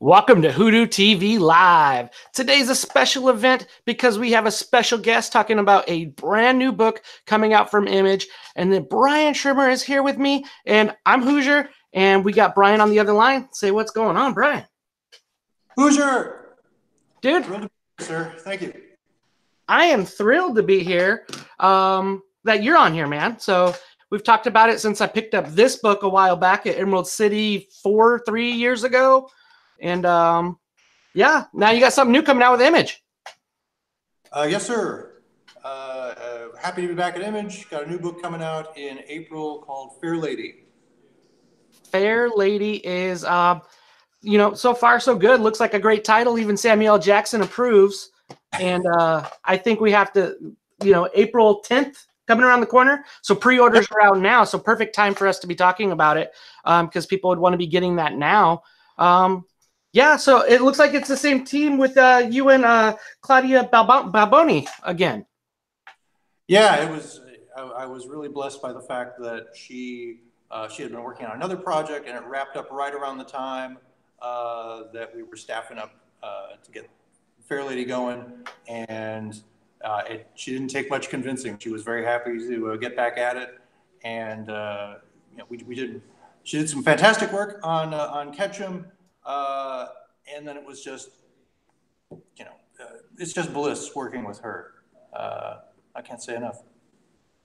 Welcome to WhoDooTV Live. Today's a special event because we have a special guest talking about a brand new book coming out from Image. And then Brian Schirmer is here with me, and I'm Hooser, and we got Brian on the other line. Say what's going on, Brian. Hooser! Dude. Thrilled to be here, sir. Thank you. I am thrilled to be here, that you're on here, man. So we've talked about it since I picked up this book a while back at Emerald City 3 years ago. And yeah, now you got something new coming out with Image. Yes, sir. Happy to be back at Image. Got a new book coming out in April called FAIRLADY. FAIRLADY is, you know, so far so good. Looks like a great title. Even Samuel L. Jackson approves. And I think we have to, you know, April 10th coming around the corner. So pre-orders are out now. So perfect time for us to be talking about it because people would want to be getting that now. Yeah, so it looks like it's the same team with you and Claudia Balboni again. Yeah, it was. I was really blessed by the fact that she had been working on another project, and it wrapped up right around the time that we were staffing up to get FAIRLADY going, and she didn't take much convincing. She was very happy to get back at it, and you know, she did some fantastic work on Ketchum. And then it was just, you know, it's just bliss working with her. I can't say enough.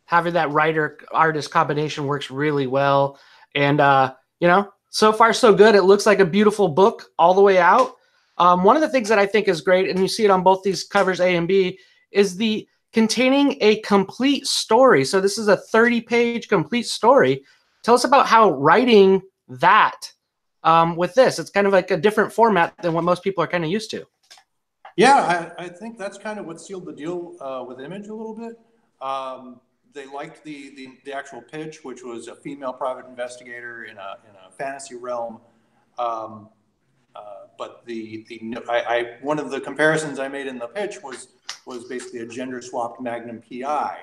Having that writer-artist combination works really well. And, you know, so far so good. It looks like a beautiful book all the way out. One of the things that I think is great, and you see it on both these covers, A and B, is the containing a complete story. So this is a 30-page complete story. Tell us about how writing that with this. It's kind of like a different format than what most people are kind of used to. Yeah, I think that's kind of what sealed the deal with Image a little bit. They liked the actual pitch, which was a female private investigator in a fantasy realm. But one of the comparisons I made in the pitch was basically a gender swapped Magnum PI,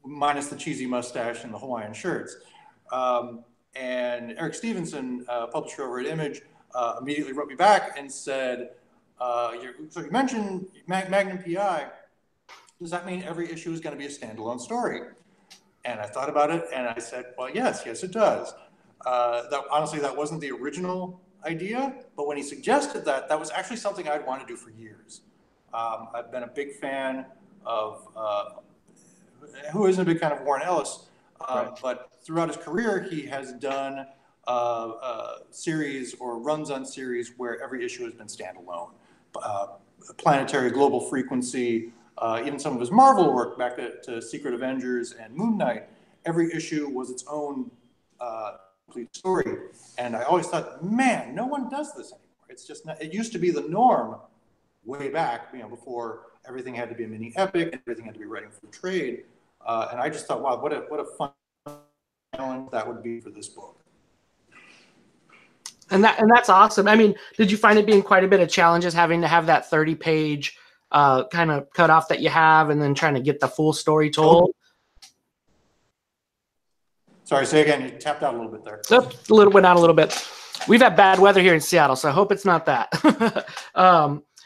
minus the cheesy mustache and the Hawaiian shirts. And Eric Stevenson, publisher over at Image, immediately wrote me back and said, so you mentioned Magnum PI. Does that mean every issue is going to be a standalone story? And I thought about it, and I said, well, yes, it does. Honestly, that wasn't the original idea, but when he suggested that, that was actually something I'd wanted to do for years. I've been a big fan of, who isn't a big fan of Warren Ellis? Right. But throughout his career, he has done series or runs on series where every issue has been standalone. Planetary, Global Frequency, even some of his Marvel work back to Secret Avengers and Moon Knight, every issue was its own complete story. And I always thought, man, no one does this anymore. It's just not, it used to be the norm way back, you know, before everything had to be a mini epic and everything had to be writing for trade. And I just thought, wow, what a fun challenge that would be for this book. And that's awesome. I mean, did you find it being quite a bit of challenges having to have that 30-page kind of cutoff that you have, and then trying to get the full story told? Sorry, say again. You tapped out a little bit there. Went out a little bit. We've had bad weather here in Seattle, so I hope it's not that.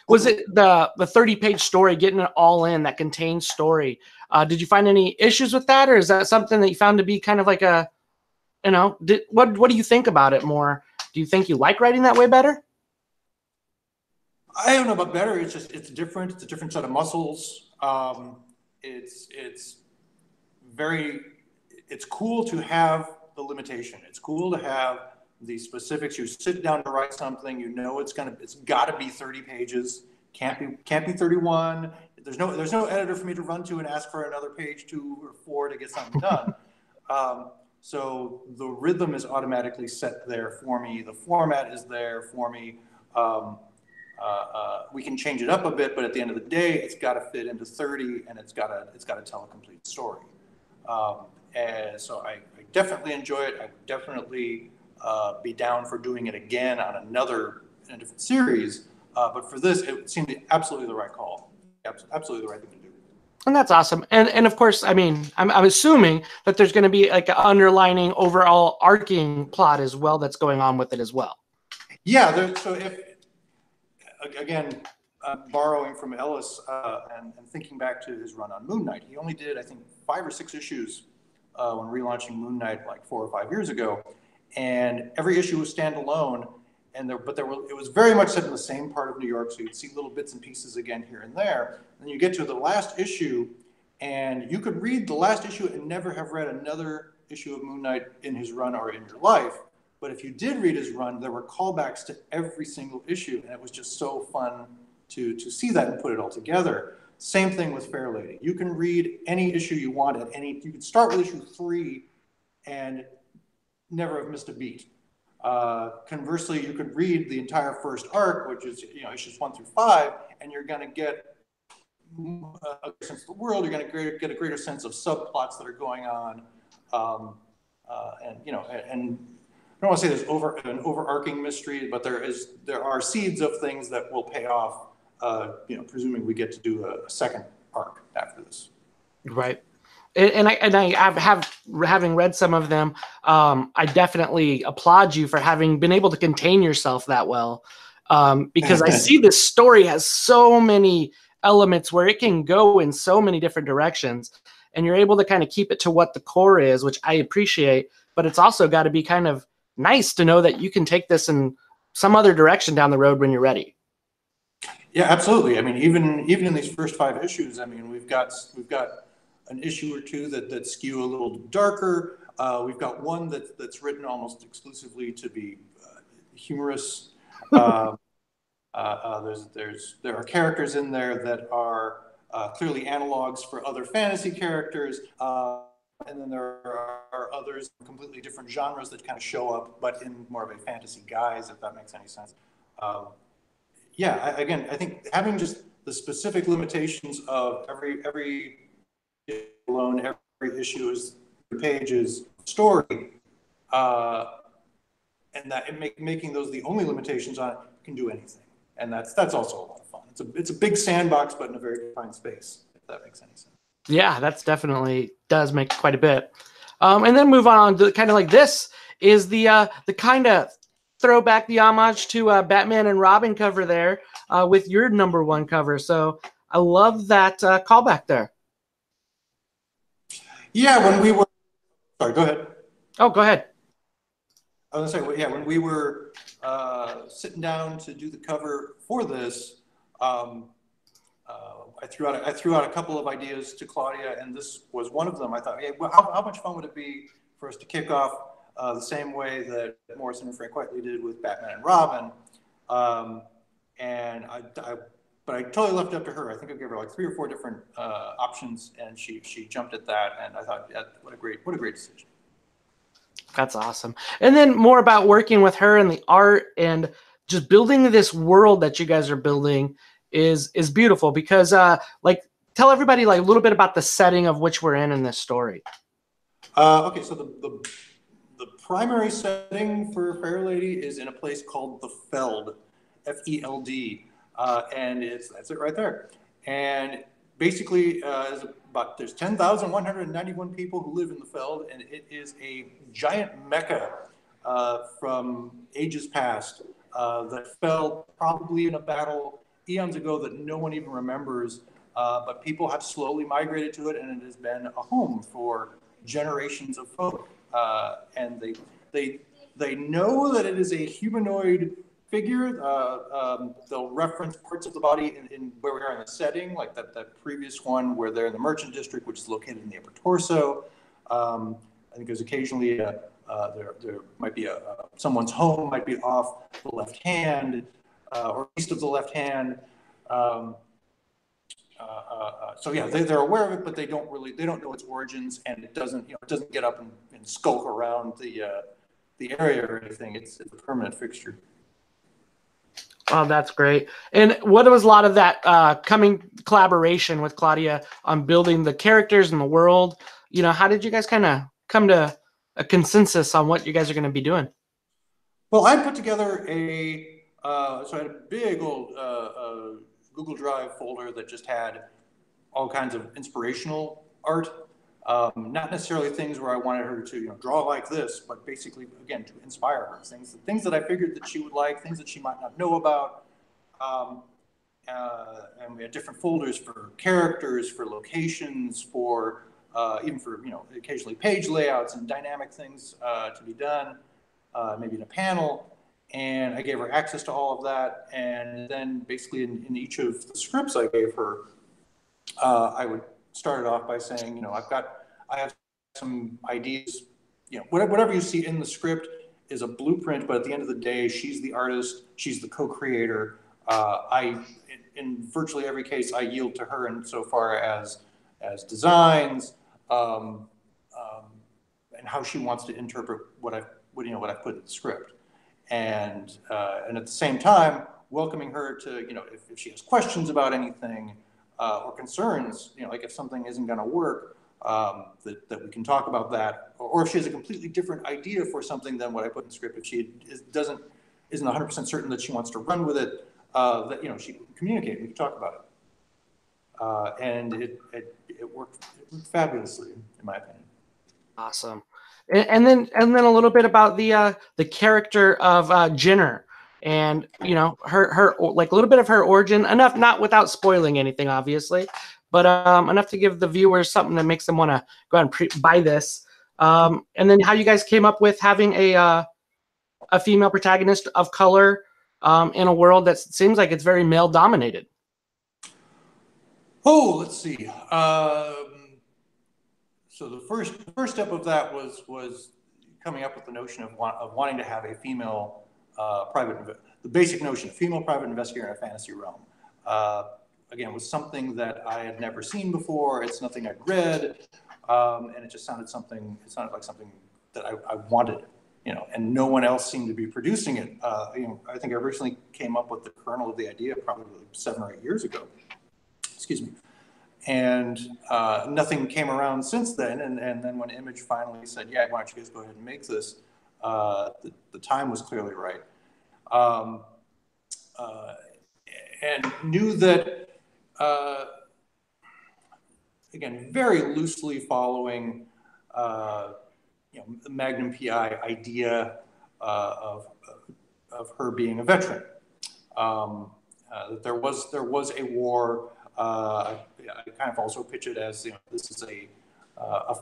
Was it the 30-page story, getting it all in, that contained story? Did you find any issues with that, or is that something that you found to be kind of like a, you know, what do you think about it more? Do you think you like writing that way better? I don't know about better. It's just, it's different. It's a different set of muscles. It's cool to have the limitation. It's cool to have the specifics. You sit down to write something, you know it's got to be 30 pages. Can't be 31. There's no editor for me to run to and ask for another page 2 or 4 to get something done. So the rhythm is automatically set there for me. The format is there for me. We can change it up a bit, but at the end of the day, it's got to fit into 30, and it's got to tell a complete story. And so I definitely enjoy it. I would definitely be down for doing it again on in a different series. But for this, it seemed absolutely the right call. Absolutely the right thing to do. And that's awesome. And of course, I mean, I'm assuming that there's going to be like an underlining overall arcing plot as well that's going on with it as well. Yeah, so if, again, borrowing from Ellis and thinking back to his run on Moon Knight, he only did, I think, 5 or 6 issues when relaunching Moon Knight like 4 or 5 years ago, and every issue was standalone. And it was very much set in the same part of New York, so you'd see little bits and pieces again here and there. And you get to the last issue, and you could read the last issue and never have read another issue of Moon Knight in his run or in your life. But if you did read his run, there were callbacks to every single issue, and it was just so fun to see that and put it all together. Same thing with FAIRLADY. You can read any issue you want at any. You could start with issue 3 and never have missed a beat. Conversely, you could read the entire first arc, which is issues 1 through 5, and you're going to get a sense of the world. You're going to get a greater sense of subplots that are going on, and I don't want to say there's an overarching mystery, but there are seeds of things that will pay off. Presuming we get to do a second arc after this. Right. And having read some of them, I definitely applaud you for having been able to contain yourself that well, because I see this story has so many elements where it can go in so many different directions, and you're able to kind of keep it to what the core is, which I appreciate. But it's also got to be kind of nice to know that you can take this in some other direction down the road when you're ready. Yeah, absolutely. I mean, even in these first 5 issues, I mean, we've got an issue or 2 that skew a little darker. We've got one that's written almost exclusively to be humorous. There are characters in there that are clearly analogs for other fantasy characters, and then there are others in completely different genres that kind of show up, but in more of a fantasy guise, if that makes any sense. Again, I think having just the specific limitations of every alone, every issue is 3 pages story, and that making those the only limitations on it, can do anything, and that's also a lot of fun. It's a big sandbox, but in a very confined space, if that makes any sense. Yeah, that's definitely does make quite a bit. And then move on to kind of like this is the kind of throwback, the homage to Batman and Robin cover there with your #1 cover. So I love that callback there. Yeah, when we were, sorry, go ahead. Oh, go ahead. I was gonna say, yeah, when we were sitting down to do the cover for this, I threw out a couple of ideas to Claudia, and this was one of them. I thought, hey, well, how much fun would it be for us to kick off the same way that Morrison and Frank Whiteley did with Batman and Robin? But I totally left it up to her. I think I gave her like 3 or 4 different options, and she jumped at that. And I thought, yeah, what a great decision. That's awesome. And then more about working with her and the art and just building this world that you guys are building is beautiful, because tell everybody like a little bit about the setting of which we're in this story. Okay, so the primary setting for FAIRLADY is in a place called the Feld, F-E-L-D, and that's it right there. And basically, there's 10,191 people who live in the Feld, and it is a giant mecca from ages past that fell probably in a battle eons ago that no one even remembers, but people have slowly migrated to it, and it has been a home for generations of folk. And they know that it is a humanoid figure. They'll reference parts of the body in where we are in the setting, like that previous one where they're in the Merchant District, which is located in the upper torso. I think there's occasionally there might be someone's home might be off the left hand or east of the left hand. So yeah, they're aware of it, but they don't know its origins, and it doesn't get up and skulk around the area or anything. It's a permanent fixture. Oh, that's great. And what was a lot of that coming collaboration with Claudia on building the characters and the world? How did you guys kind of come to a consensus on what you guys are going to be doing? Well, I put together so I had a big old Google Drive folder that just had all kinds of inspirational art. Not necessarily things where I wanted her to, draw like this, but basically, again, to inspire her. Things that I figured that she would like, things that she might not know about. Um, and we had different folders for characters, for locations, for even for, occasionally page layouts and dynamic things to be done, maybe in a panel. And I gave her access to all of that. And then basically in each of the scripts I gave her, I would start it off by saying, I have some ideas, whatever you see in the script is a blueprint, but at the end of the day, she's the artist, she's the co-creator. In virtually every case, I yield to her insofar as designs, and how she wants to interpret what I've put in the script. And at the same time, welcoming her to, if she has questions about anything, or concerns, like if something isn't going to work, that we can talk about that, or if she has a completely different idea for something than what I put in the script, if she isn't 100% certain that she wants to run with it, that she can communicate, we can talk about it, and it worked fabulously, in my opinion. Awesome. And then a little bit about the character of Jenner. And her like a little bit of her origin, enough not without spoiling anything, obviously, but enough to give the viewers something that makes them want to go out and buy this. And then how you guys came up with having a female protagonist of color in a world that seems like it's very male dominated. Oh, let's see. So the first step of that was coming up with the notion of wanting to have a female the basic notion of female private investigator in a fantasy realm. Again, it was something that I had never seen before. It's nothing I'd read, and it just sounded like something that I wanted, and no one else seemed to be producing it. I think I originally came up with the kernel of the idea probably 7 or 8 years ago. Excuse me. And nothing came around since then. And then when Image finally said, yeah, why don't you guys go ahead and make this, the time was clearly right. And knew that, again, very loosely following, the Magnum PI idea of her being a veteran. That there was a war. I kind of also pitch it as, this is a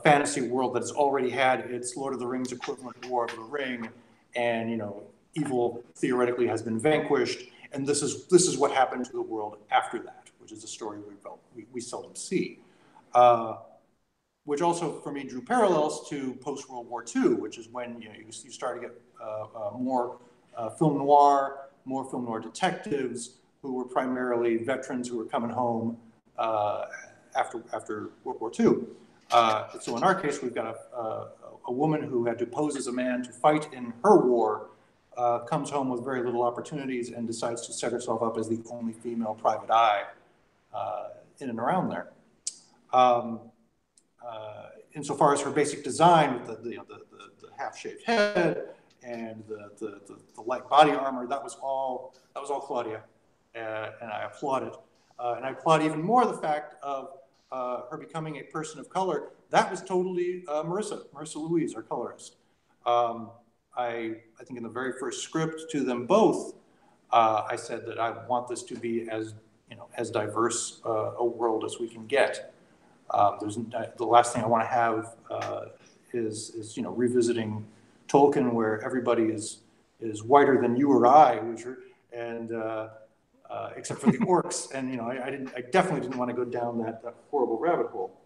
fantasy world that has already had its Lord of the Rings equivalent War of the Ring, and evil theoretically has been vanquished, and this is what happened to the world after that, which is a story we seldom see. Which also for me drew parallels to post-World War II, which is when you start to get more film noir detectives who were primarily veterans who were coming home after World War II. So in our case, we've got a woman who had to pose as a man to fight in her war, comes home with very little opportunities and decides to set herself up as the only female private eye in and around there. Insofar as her basic design with the half-shaved head and the light body armor, that was all Claudia, and I applaud it. And I applaud even more the fact of her becoming a person of color. That was totally Marissa Louise, our colorist. I think in the very first script to them both, I said that I want this to be as diverse a world as we can get. The last thing I want to have is revisiting Tolkien, where everybody is whiter than you or I, and except for the orcs, and I definitely didn't want to go down that horrible rabbit hole.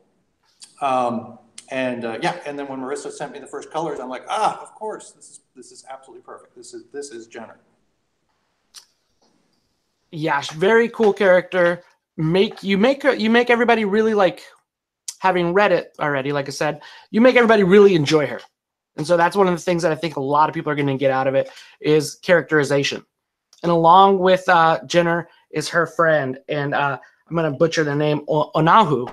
And then when Marissa sent me the first colors, I'm like, of course, this is absolutely perfect. This is Jenner. Yeah, very cool character. You make everybody really like. Having read it already, like I said, you make everybody really enjoy her. And so that's one of the things that I think a lot of people are going to get out of it is characterization. And along with Jenner is her friend, and I'm going to butcher the name, Owanu.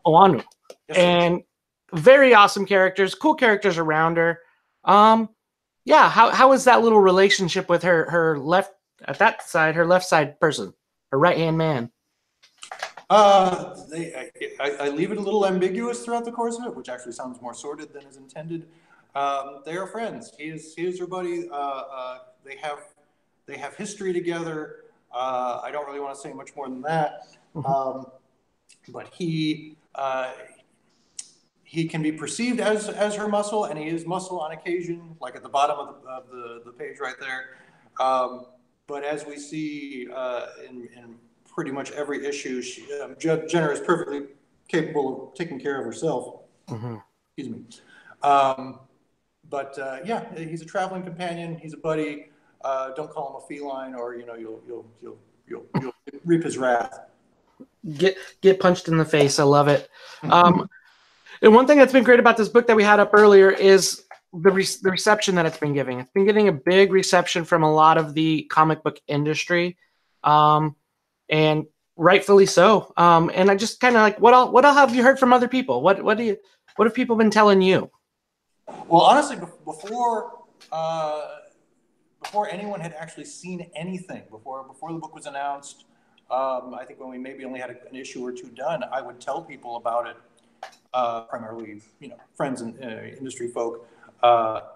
Yes, and very awesome characters, cool characters around her. Yeah, how is that little relationship with her left side person, her right-hand man? I leave it a little ambiguous throughout the course of it, which actually sounds more sordid than is intended. They are friends. He is her buddy. They have history together. I don't really want to say much more than that. But he can be perceived as her muscle, and he is muscle on occasion, like at the bottom of the page right there. But as we see in pretty much every issue, Jenner is perfectly capable of taking care of herself. Excuse me. Yeah, he's a traveling companion. He's a buddy. Don't call him a feline, or you'll reap his wrath. Get punched in the face. I love it. And one thing that's been great about this book that we had up earlier is the reception that it's been giving. It's been getting a big reception from a lot of the comic book industry, and rightfully so. And I just kind of like, what all have you heard from other people? What have people been telling you? Well, honestly, before anyone had actually seen anything, before the book was announced, I think when we maybe only had an issue or two done, I would tell people about it. Primarily, friends and industry folk,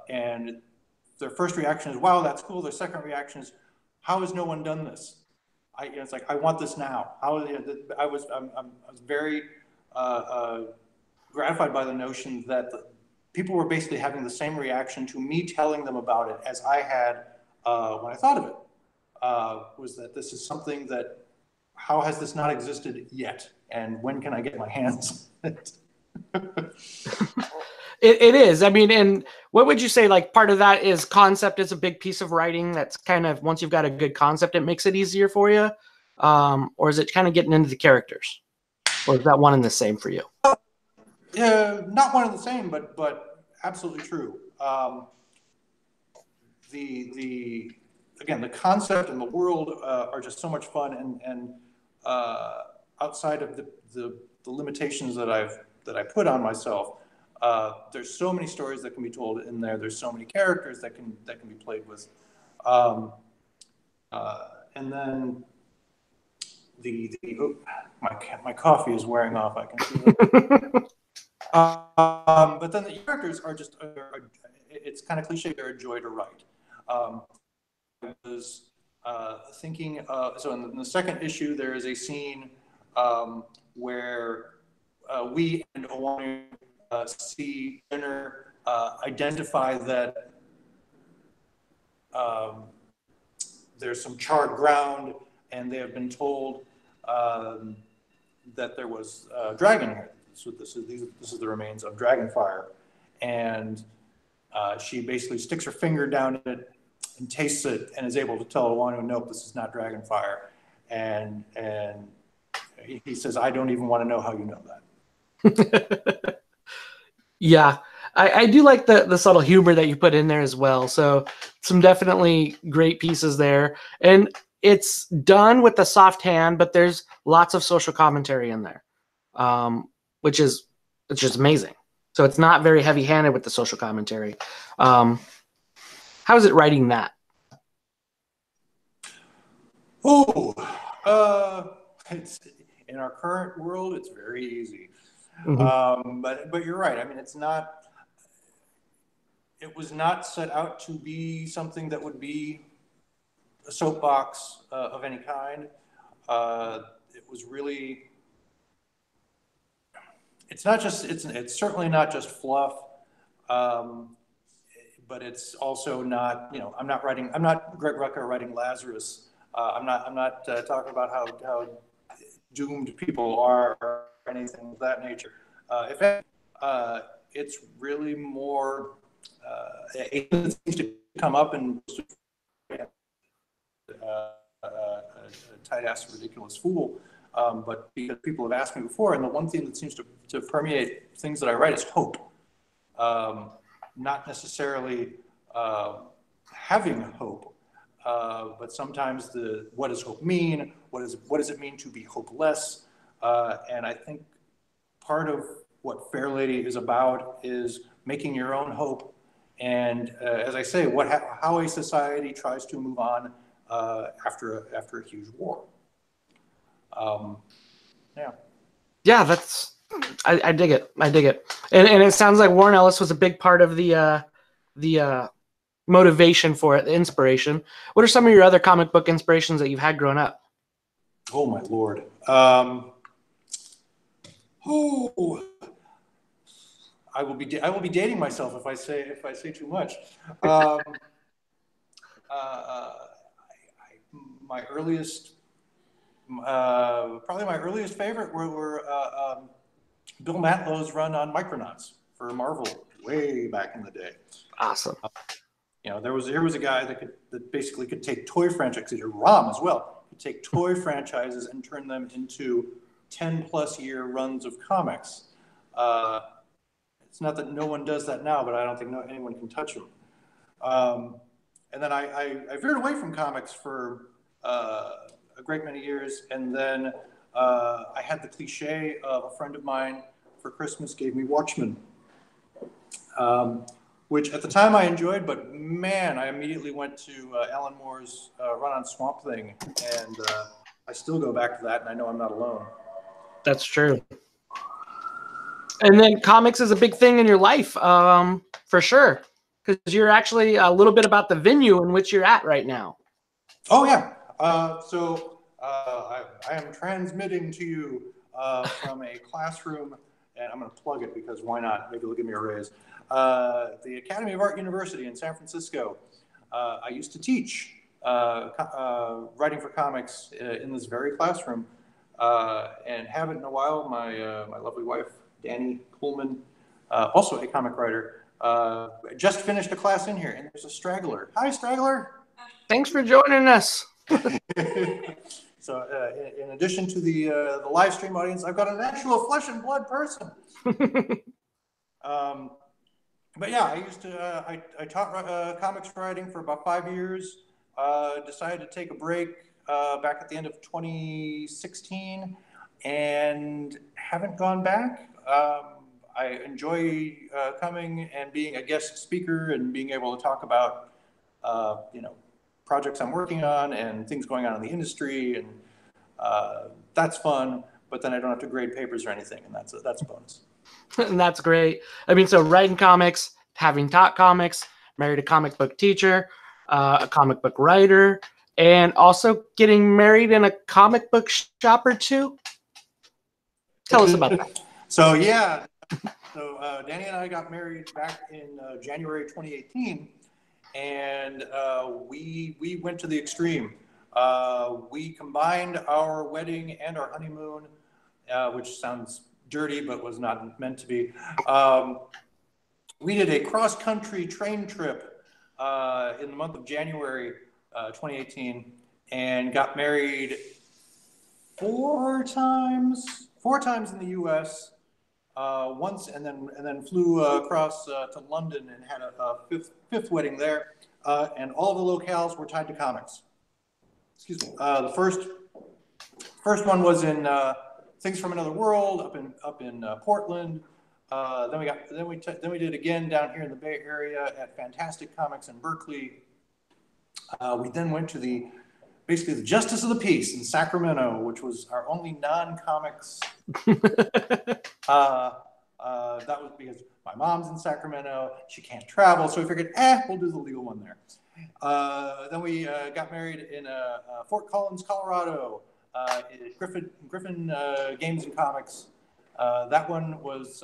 and their first reaction is, "Wow, that's cool." Their second reaction is, "How has no one done this?" It's like, "I want this now." I was very gratified by the notion that people were basically having the same reaction to me telling them about it as I had when I thought of it. Was that this is something that, how has this not existed yet, and when can I get my hands on it? It is. I mean, and what would you say, like, part of that is concept is a big piece of writing that's kind of, once you've got a good concept, it makes it easier for you? Or is it kind of getting into the characters? Or is that one and the same for you? Not one and the same, but absolutely true. Again, the concept and the world are just so much fun, and outside of the limitations that I put on myself, there's so many stories that can be told in there. There's so many characters that can be played with, and then my coffee is wearing off. I can feel it. But then the characters are just it's kind of cliche. They're a joy to write. I was thinking, so in the second issue, there is a scene where we and Owanu see Jenner identify that there's some charred ground, and they have been told that there was a dragon here. So this is the remains of Dragonfire, and she basically sticks her finger down in it and tastes it, and is able to tell Owanu, "Nope, this is not Dragonfire." And he says, "I don't even want to know how you know that." Yeah, I do like the subtle humor that you put in there as well. So some definitely great pieces there, and it's done with a soft hand, but there's lots of social commentary in there, which is just amazing. So it's not very heavy-handed with the social commentary. How is it writing that? It's, in our current world, it's very easy. Mm-hmm. But you're right. I mean, it was not set out to be something that would be a soapbox of any kind. It was really, it's certainly not just fluff, but it's also not, I'm not Greg Rucka writing Lazarus. I'm not talking about how doomed people are or anything of that nature. If anything, it's really more it seems to come up in tight-ass ridiculous fool, but because people have asked me before, and the one thing that seems to permeate things that I write is hope, not necessarily having hope, but sometimes what does hope mean? What does it mean to be hopeless? And I think part of what FAIRLADY is about is making your own hope. And as I say, how a society tries to move on after a huge war. Yeah, I dig it. I dig it. And it sounds like Warren Ellis was a big part of the motivation for it, the inspiration. What are some of your other comic book inspirations that you've had growing up? Oh my Lord. I will be dating myself if I say too much. My earliest, probably my earliest favorite were Bill Matlow's run on Micronauts for Marvel way back in the day. Awesome. There was a guy that basically could take toy franchises, or Rom as well, could take toy franchises and turn them into 10+ year runs of comics. It's not that no one does that now, but I don't think anyone can touch them. And then I veered away from comics for a great many years, and then I had the cliche of a friend of mine for Christmas gave me Watchmen, which at the time I enjoyed, but man, I immediately went to Alan Moore's run on Swamp Thing, and I still go back to that, and I know I'm not alone. That's true. And then comics is a big thing in your life, for sure, because you're actually a little bit about the venue in which you're at right now. Oh, yeah. I am transmitting to you from a classroom, and I'm going to plug it because why not? Maybe they'll give me a raise. The Academy of Art University in San Francisco. I used to teach writing for comics in this very classroom, and haven't in a while. My lovely wife, Danny Coleman, also a comic writer, just finished a class in here, and there's a straggler. Hi, straggler. Thanks for joining us. So, in addition to the live stream audience, I've got an actual flesh and blood person. But yeah, I used to I taught comics writing for about 5 years. Decided to take a break back at the end of 2016, and haven't gone back. I enjoy coming and being a guest speaker and being able to talk about projects I'm working on and things going on in the industry, and that's fun. But then I don't have to grade papers or anything, and that's a bonus. And that's great. I mean, so writing comics, having taught comics, married a comic book teacher, a comic book writer, and also getting married in a comic book shop or two. Tell us about that. So yeah, Danny and I got married back in January 2018, and we went to the extreme. We combined our wedding and our honeymoon, which sounds dirty, but was not meant to be. We did a cross-country train trip in the month of January 2018, and got married four times in the U.S. Once, and then flew across to London and had a fifth wedding there, and all the locales were tied to comics. Excuse me. The first one was in Things from Another World up in Portland. Then we did again down here in the Bay Area at Fantastic Comics in Berkeley. We then went to basically the Justice of the Peace in Sacramento, which was our only non-comics. That was because my mom's in Sacramento. She can't travel, so we figured, we'll do the legal one there. Then we got married in Fort Collins, Colorado, Griffin Games and Comics. That one was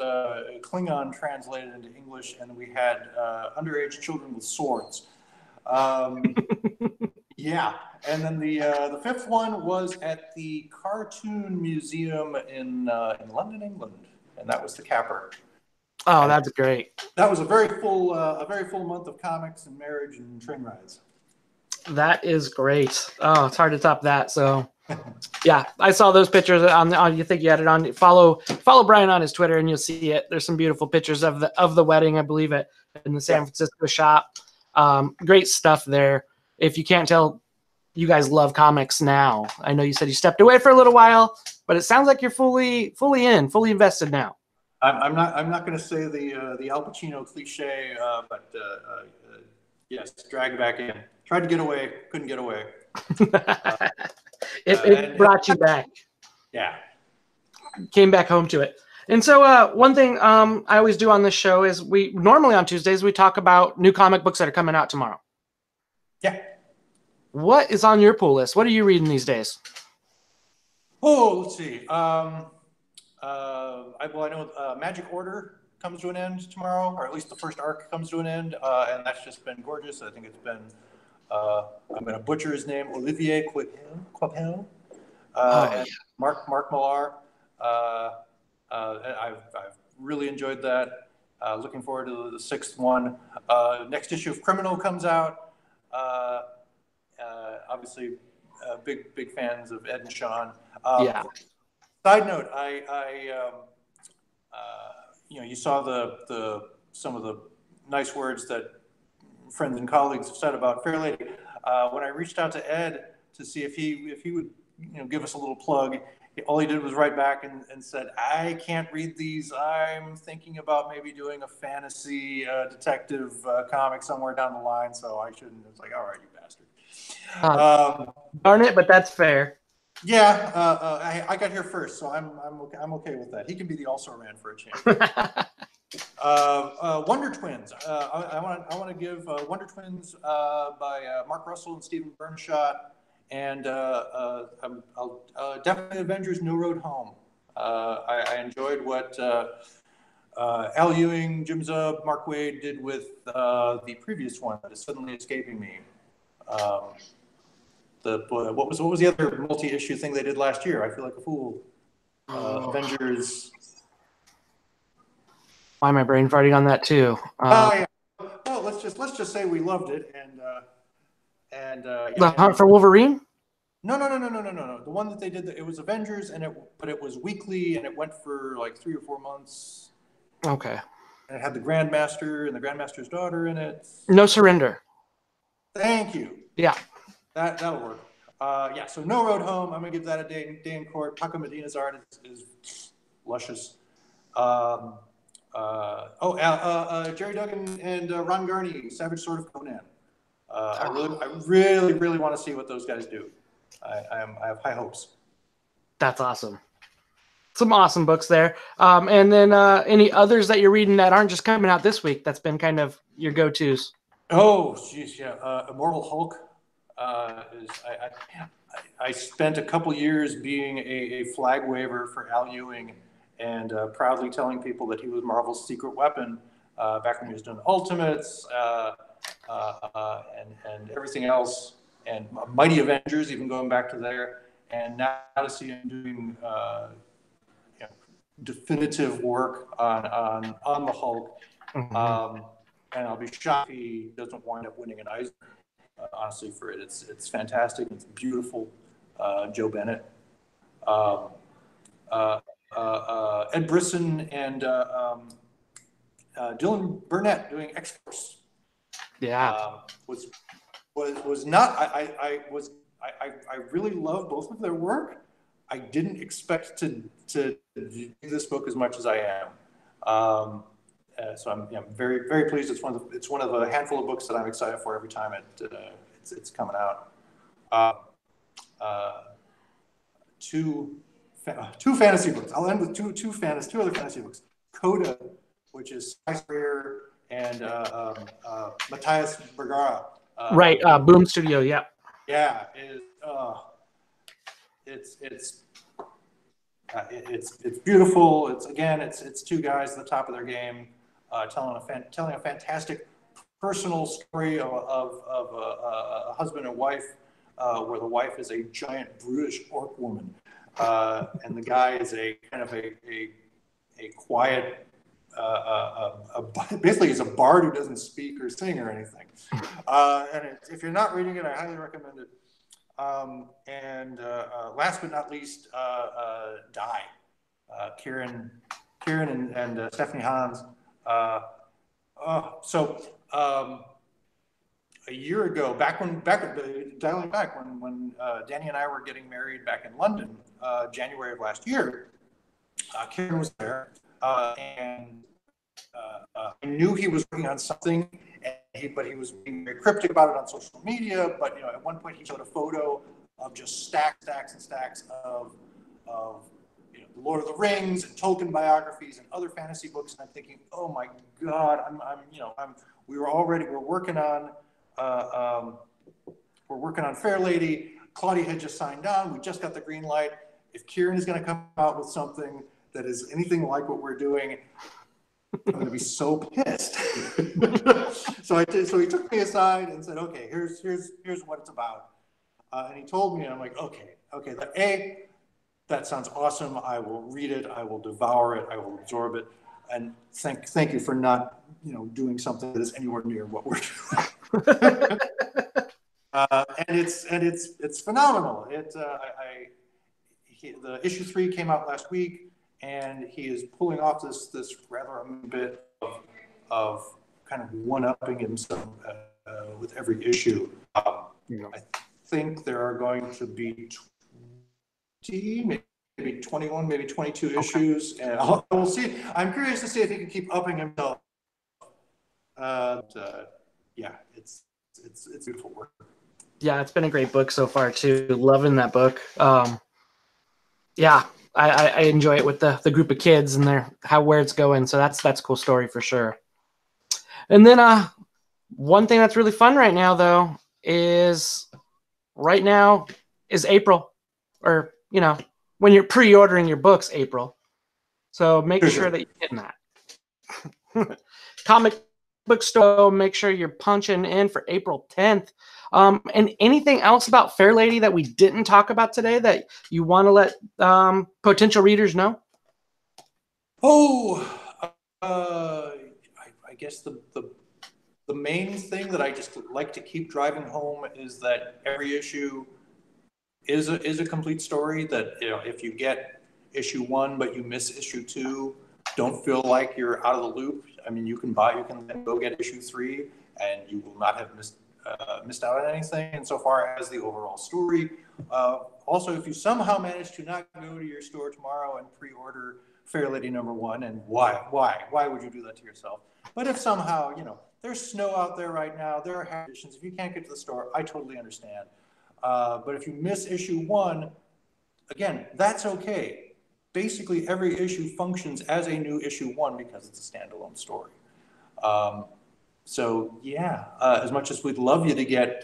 Klingon translated into English, and we had underage children with swords. Yeah, and then the fifth one was at the Cartoon Museum in London, England, and that was the capper. Oh, that's great. That was a very full month of comics and marriage and train rides. That is great. Oh, it's hard to top that. So, yeah, I saw those pictures on. You think you had it on? Follow Brian on his Twitter, and you'll see it. There's some beautiful pictures of the wedding, I believe, in the San Francisco shop. Great stuff there. If you can't tell, you guys love comics now. I know you said you stepped away for a little while, but it sounds like you're fully invested now. I'm not going to say the Al Pacino cliche, but yes, drag back in. Tried to get away, couldn't get away. It brought you back. Yeah. came back home to it. And so one thing I always do on this show is we normally on Tuesdays we talk about new comic books that are coming out tomorrow. Yeah. What is on your pull list? What are you reading these days? Oh, let's see. I know Magic Order comes to an end tomorrow, or at least the first arc comes to an end, and that's just been gorgeous. I think it's been, I'm going to butcher his name, Olivier Coipel, and Mark Millar. I've really enjoyed that. Looking forward to the sixth one. Next issue of Criminal comes out. Obviously, big fans of Ed and Sean. Yeah. Side note, you saw some of the nice words that friends and colleagues have said about FAIRLADY. When I reached out to Ed to see if he would give us a little plug, all he did was write back and said, "I can't read these. I'm thinking about maybe doing a fantasy detective comic somewhere down the line, so I shouldn't." It's like, all right, you bastard. Darn it, but that's fair. Yeah, I got here first, so I'm okay with that. He can be the also ran for a change. Wonder Twins. I want to give Wonder Twins by Mark Russell and Stephen Bernshot, and definitely Avengers: No Road Home. I enjoyed what Al Ewing, Jim Zub, Mark Waid did with the previous one that is suddenly escaping me. What was the other multi-issue thing they did last year? I feel like a fool. Avengers. Why am I brain farting on that too? Yeah. Well, let's just say we loved it, and The Hunt for Wolverine. No. The one that they did, it was Avengers, but it was weekly, and it went for like 3 or 4 months. Okay. And it had the Grandmaster and the Grandmaster's daughter in it. No Surrender. Thank you. Yeah. That'll work. Yeah, so No Road Home. I'm gonna give that a day in court. Paco Medina's art is luscious. Jerry Duggan and Ron Garney, Savage Sword of Conan. I really want to see what those guys do. I have high hopes. That's awesome. Some awesome books there. And then any others that you're reading that aren't just coming out this week? That's been kind of your go-tos. Oh, geez, yeah. Immortal Hulk. I spent a couple years being a flag waver for Al Ewing and proudly telling people that he was Marvel's secret weapon back when he was doing Ultimates and everything else, and Mighty Avengers, even going back to there. And now to see him doing definitive work on the Hulk. Mm-hmm. And I'll be shocked if he doesn't wind up winning an Eisner. Honestly, for it, it's fantastic. It's beautiful. Joe Bennett, Ed Brisson, and Dylan Burnett doing X-Force. Yeah, was not. I really love both of their work. I didn't expect to do this book as much as I am. So I'm very, very pleased. It's one of a handful of books that I'm excited for every time it's coming out. Two fantasy books. I'll end with two other fantasy books. Coda, which is Spicer and Matthias Bergara. Right, Boom Studio. Yeah. Yeah, it's beautiful. It's two guys at the top of their game. Telling a fantastic personal story of a husband and wife, where the wife is a giant brutish orc woman, and the guy is a kind of a quiet, basically he's a bard who doesn't speak or sing or anything. And if you're not reading it, I highly recommend it. And last but not least, Die. Kieran and Stephanie Hans. A year ago, dialing back when Danny and I were getting married back in London, January of last year, Kieran was there, and I knew he was working on something, but he was being very cryptic about it on social media. But at one point he showed a photo of just stacks and stacks of Lord of the Rings and Tolkien biographies and other fantasy books, and I'm thinking, oh my God, we're working on FAIRLADY. Claudia had just signed on. We just got the green light. If Kieran is going to come out with something that is anything like what we're doing, I'm going to be so pissed. So he took me aside and said, okay, here's what it's about. And he told me, and I'm like, okay, that sounds awesome. I will read it. I will devour it. I will absorb it. And thank you for not, doing something that is anywhere near what we're doing. And it's phenomenal. The issue 3 came out last week, and he is pulling off this rather bit of kind of one-upping himself with every issue. I think there are going to be 20, maybe 21, maybe 22 issues, and we'll see. I'm curious to see if he can keep upping himself. It's beautiful work. Yeah, it's been a great book so far too. Loving that book. I enjoy it with the group of kids and where it's going. So that's a cool story for sure. And then one thing that's really fun right now though is April, or when you're pre-ordering your books, April. So make sure that you're getting that. Comic book store, make sure you're punching in for April 10th. And anything else about FAIRLADY that we didn't talk about today that you want to let potential readers know? I guess the main thing that I just like to keep driving home is that every issue is a complete story. That if you get issue 1 but you miss issue 2, don't feel like you're out of the loop. I mean, you can then go get issue 3, and you will not have missed out on anything insofar as the overall story. Also, if you somehow manage to not go to your store tomorrow and pre-order FAIRLADY #1, and why would you do that to yourself? But if somehow, there's snow out there right now, there are conditions. If you can't get to the store, I totally understand. But if you miss issue 1, again, that's okay. Basically, every issue functions as a new issue 1 because it's a standalone story. As much as we'd love you to get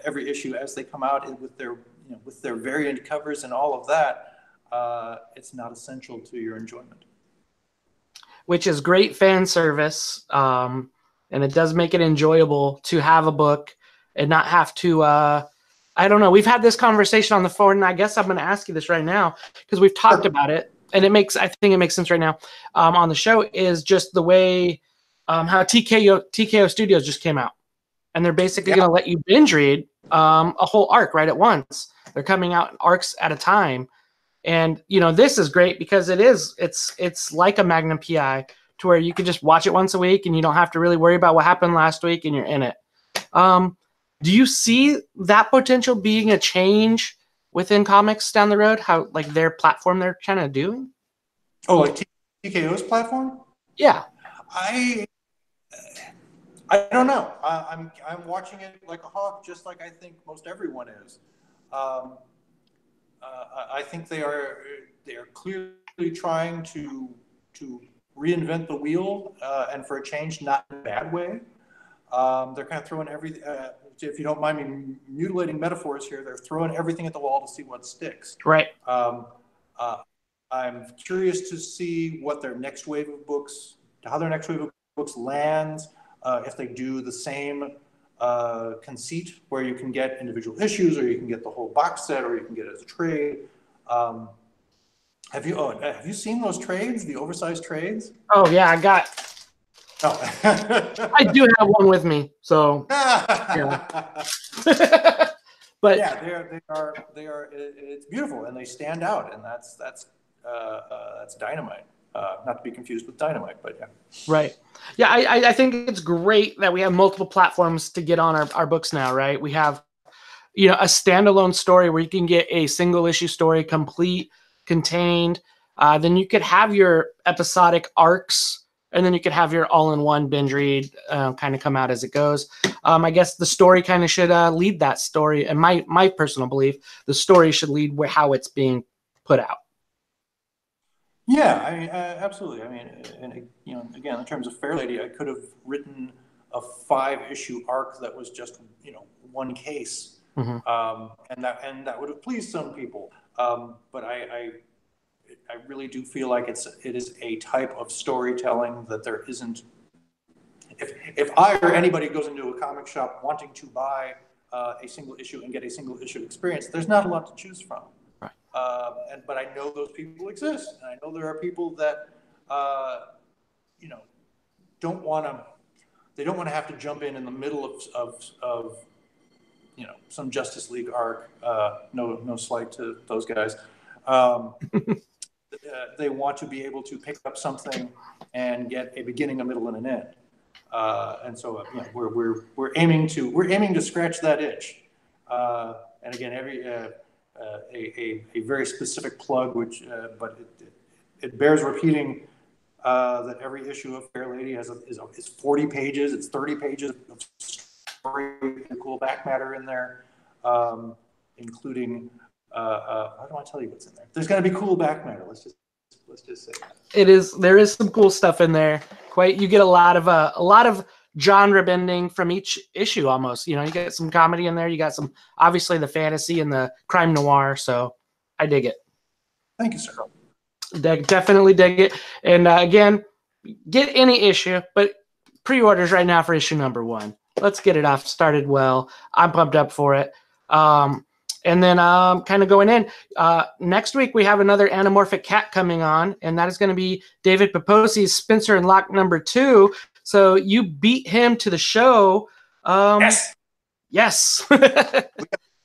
every issue as they come out with their variant covers and all of that, it's not essential to your enjoyment. Which is great fan service, and it does make it enjoyable to have a book and not have to. I don't know. We've had this conversation on the phone, and I guess I'm going to ask you this right now because we've talked about it, and I think it makes sense right now on the show. Is just the way how TKO Studios just came out, and they're basically going to let you binge read a whole arc right at once. They're coming out in arcs at a time, and this is great because it's like a Magnum PI to where you can just watch it once a week, and you don't have to really worry about what happened last week, and you're in it. Do you see that potential being a change within comics down the road? How their platform they're kind of doing? Oh, like TKO's platform? Yeah. I don't know. I'm watching it like a hawk, just like I think most everyone is. I think they are clearly trying to reinvent the wheel, and for a change, not in a bad way. They're kind of throwing everything. If you don't mind me mutilating metaphors here, they're throwing everything at the wall to see what sticks. Right. I'm curious to see what their next wave of books, how their next wave of books lands. If they do the same conceit where you can get individual issues, or you can get the whole box set, or you can get it as a trade. Have you seen those trades, the oversized trades? Oh yeah, I got. Oh. I do have one with me, so. Yeah. But yeah, they are. It's beautiful, and they stand out, and that's Dynamite. Not to be confused with Dynamite, but yeah. Right. Yeah, I think it's great that we have multiple platforms to get on our books now, right? We have, a standalone story where you can get a single issue story, complete, contained. Then you could have your episodic arcs, and then you could have your all-in-one binge read kind of come out as it goes. I guess the story kind of should lead that story. And my personal belief, the story should lead how it's being put out. Yeah, I mean, absolutely. I mean, and you know, again, in terms of Fairlady, I could have written a 5-issue arc that was just, you know, one case, Mm-hmm. and that would have pleased some people. But I really do feel like it is a type of storytelling that there isn't. If I or anybody goes into a comic shop wanting to buy a single issue and get a single issue experience, there's not a lot to choose from. Right. But I know those people exist, and I know there are people that you know don't want to. They don't want to have to jump in the middle of you know, some Justice League arc. No slight to those guys. They want to be able to pick up something and get a beginning, a middle, and an end. And so you know, we're aiming to scratch that itch. And again, a very specific plug, which but it bears repeating that every issue of Fairlady is 40 pages. It's 30 pages of story and cool back matter in there, including how do I tell you what's in there? There's got to be cool back matter. Let's just say that. There is some cool stuff in there. You get a lot of genre bending from each issue almost. You know, you get some comedy in there. You got some, obviously, the fantasy and the crime noir. So I dig it. Thank you, sir. Definitely dig it. And again, get any issue, but pre-orders right now for issue number 1. Let's get it off started well. I'm pumped up for it. And then kind of going in, next week we have another Anamorphic Cat coming on, and that is going to be David Paposi's Spencer and Locke number 2. So you beat him to the show. Yes. Yes.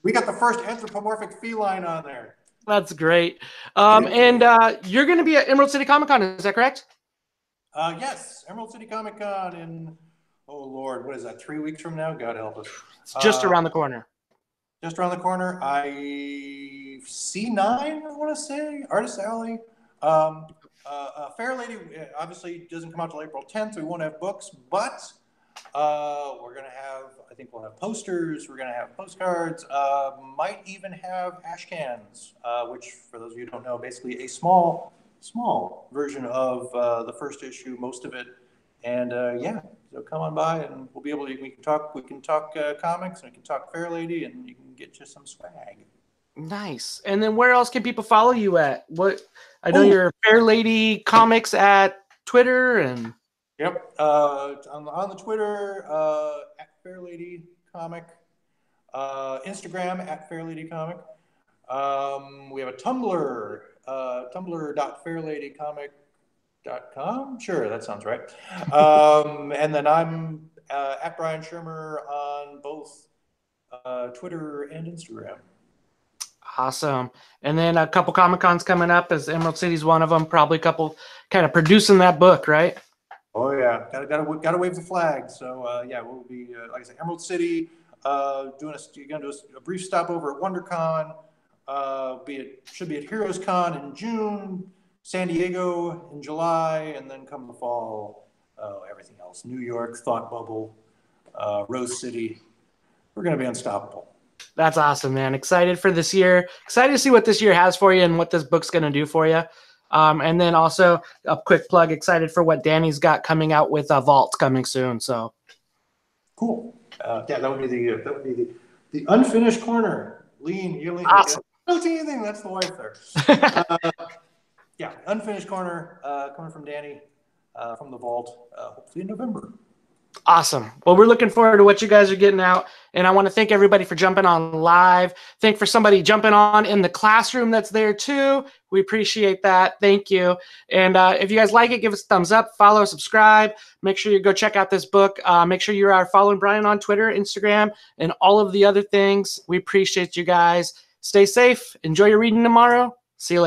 we got the first anthropomorphic feline on there. That's great. And you're going to be at Emerald City Comic Con, is that correct? Yes, Emerald City Comic Con in, oh Lord, what is that, 3 weeks from now? God help us. It's just around the corner. Just around the corner. C9, I want to say, Artist Alley. Fairlady obviously doesn't come out till April 10th. We won't have books, but we're going to have, I think we'll have posters. We're going to have postcards. Might even have ash cans, which, for those of you who don't know, basically a small version of the first issue, most of it. And yeah, so come on by, and we'll be able to. We can talk comics, and we can talk Fairlady, and you can get you some swag. Nice. And then where else can people follow you at? I know you're Fairlady Comics at Twitter and. Yep. On the Twitter at Fairlady Comic, Instagram at Fairlady Comic. We have a Tumblr, tumblr.fairladycomic.com. Sure, that sounds right. And then I'm at Brian Schirmer on both Twitter and Instagram. Awesome. And then a couple Comic Cons coming up, as Emerald City's one of them. Probably a couple kind of producing that book, right? Oh yeah, gotta wave the flag. So yeah, we'll be like I said, Emerald City. You're gonna do a brief stopover at WonderCon. Should be at Heroes Con in June, San Diego in July, and then come the fall, everything else. New York, Thought Bubble, Rose City. We're gonna be unstoppable. That's awesome, man. Excited for this year. Excited to see what this year has for you and what this book's gonna do for you. And then also a quick plug. Excited for what Danny's got coming out with Vault coming soon. So cool. Yeah, that would be the unfinished corner. Lean. Awesome. Don't see anything. That's the wife there. Yeah, unfinished corner coming from Danny from the Vault, hopefully in November. Awesome. Well, we're looking forward to what you guys are getting out. And I want to thank everybody for jumping on live. Thank for somebody jumping on in the classroom that's there too. We appreciate that. Thank you. And if you guys like it, give us a thumbs up, follow, subscribe. Make sure you go check out this book. Make sure you are following Brian on Twitter, Instagram, and all of the other things. We appreciate you guys. Stay safe. Enjoy your reading tomorrow. See you later.